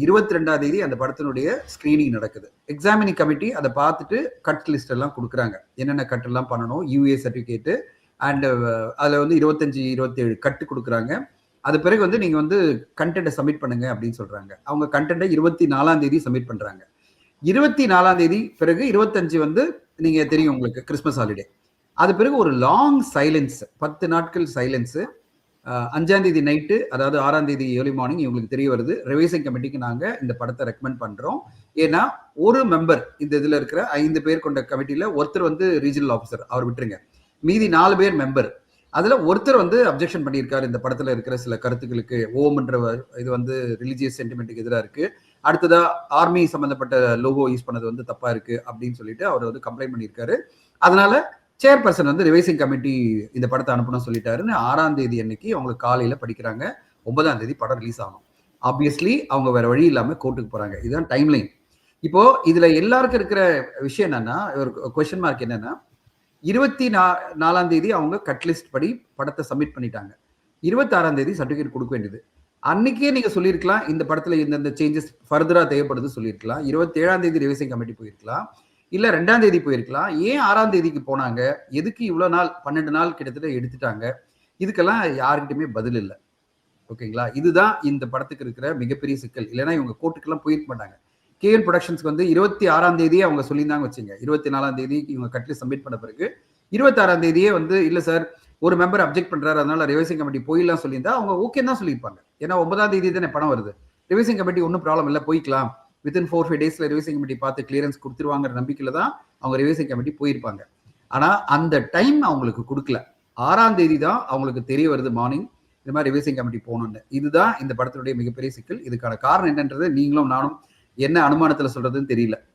22ஆம் தேதி அந்த படத்தினுடைய ஸ்கிரீனிங் நடக்குது. எக்ஸாமினிங் கமிட்டி அதை பார்த்துட்டு கட் லிஸ்ட் எல்லாம் கொடுக்குறாங்க. என்னென்ன கட் எல்லாம் பண்ணணும், யூஏ சர்டிஃபிகேட்டு அண்ட் அதில் வந்து 25, 27 கட்டு கொடுக்குறாங்க. அது பிறகு வந்து நீங்கள் வந்து கண்டென்ட்டை சப்மிட் பண்ணுங்க அப்படின்னு சொல்கிறாங்க. அவங்க கண்டென்ட்டை 24ஆம் தேதி சப்மிட் பண்ணுறாங்க. 24ஆம் தேதி பிறகு 25 வந்து நீங்கள் தெரியும் உங்களுக்கு கிறிஸ்மஸ் ஹாலிடே. அது பிறகு ஒரு லாங் சைலன்ஸ், 10 நாட்கள் சைலன்ஸு. 5ஆம் தேதி நைட்டு, அதாவது 6ஆம் தேதி ஏர்லி மார்னிங் இவங்களுக்கு தெரிய வருது, ரிவைசிங் கமிட்டிக்கு நாங்கள் இந்த படத்தை ரெக்கமெண்ட் பண்ணுறோம். ஏன்னா ஒரு மெம்பர், இந்த இதில் இருக்கிற 5 பேர் கொண்ட கமிட்டியில் ஒருத்தர் வந்து ரீஜனல் ஆஃபீஸர், அவர் விட்டுருங்க, மீதி 4 பேர் மெம்பர். அதில் ஒருத்தர் வந்து அப்ஜெக்ஷன் பண்ணியிருக்காரு, இந்த படத்தில் இருக்கிற சில கருத்துக்களுக்கு ஓம்ன்ற இது வந்து ரிலிஜியஸ் சென்டிமெண்ட்டுக்கு எதிராக இருக்குது, அடுத்ததா ஆர்மி சம்மந்தப்பட்ட லோகோ யூஸ் பண்ணது வந்து தப்பாக இருக்குது அப்படின்னு சொல்லிட்டு அவர் வந்து கம்ப்ளைண்ட் பண்ணியிருக்காரு. அதனால சேர்பர்சன் வந்து ரிவைசிங் கமிட்டி இந்த படத்தை அனுப்பணும் சொல்லிட்டாருன்னு 6ஆம் தேதி அன்னைக்கு அவங்களுக்கு காலையில் படிக்கிறாங்க. 9ஆம் தேதி படம் ரிலீஸ் ஆகும். ஆப்வியஸ்லி அவங்க வேற வழி இல்லாமல் கோர்ட்டுக்கு போகிறாங்க. இதுதான் டைம்லைன். இப்போ இதில் எல்லாருக்கும் இருக்கிற விஷயம் என்னன்னா, ஒரு கொஸ்டின் மார்க் என்னன்னா, 24ஆம் தேதி அவங்க கட்லிஸ்ட் படி படத்தை சப்மிட் பண்ணிட்டாங்க. 26ஆம் தேதி சர்டிஃபிகேட் கொடுக்க வேண்டியது. அன்னைக்கே நீங்க சொல்லியிருக்கலாம், இந்த படத்துல இந்த சேஞ்சஸ் ஃபர்தரா தேவைப்படுது சொல்லியிருக்கலாம். 27ஆம் தேதி ரிவைசிங் கமிட்டி போயிருக்கலாம், இல்ல 2ஆம் தேதி போயிருக்கலாம். ஏன் 6ஆம் தேதிக்கு போனாங்க? எதுக்கு இவ்வளவு நாள், 12 நாள் கிட்டத்தட்ட எடுத்துட்டாங்க? இதுக்கெல்லாம் யாருக்கிட்டுமே பதில் இல்லை. ஓகேங்களா? இதுதான் இந்த படத்துக்கு இருக்கிற மிகப்பெரிய சிக்கல். இல்லைன்னா இவங்க கோர்ட்டுக்கெல்லாம் போயிருக்க மாட்டாங்க. கேஎன் ப்ரொடக்ஷன்ஸ்க்கு வந்து 26ஆம் தேதியே அவங்க சொல்லியிருந்தாங்க வச்சுங்க. 24ஆம் தேதி இவங்க கட்லிஸ்ட் சப்மிட் பண்ண பிறகு 26ஆம் தேதியே வந்து இல்ல சார், ஒரு மெம்பர் அப்ஜெக்ட் பண்றாரு, அதனால ரிவைசிங் கமிட்டி போயிடலாம் சொல்லியிருந்தா அவங்க ஓகே தான் சொல்லியிருப்பாங்க. ஏன்னா 9ஆம் தேதி தானே படம் வருது. ரிவைசிங் கமிட்டி ஒன்றும் ப்ராப்ளம் இல்லை, போய்க்கலாம், வித்தின் 4-5 டேஸ்ல ரிவைசிங் கமிட்டி பார்த்து கிளியரன்ஸ் கொடுத்துருவாங்கிற நம்பிக்கையில தான் அவங்க ரிவைசிங் கமிட்டி போயிருப்பாங்க. ஆனா அந்த டைம் அவங்களுக்கு கொடுக்கல. 6ஆம் தேதி தான் அவங்களுக்கு தெரிய வருது மார்னிங், இந்த மாதிரி ரிவைசிங் கமிட்டி போகணும்னு. இதுதான் இந்த படத்தினுடைய மிகப்பெரிய சிக்கல். இதுக்கான காரணம் என்னன்றது நீங்களும் நானும் என்ன அனுமானத்துல சொல்றதுன்னு தெரியல.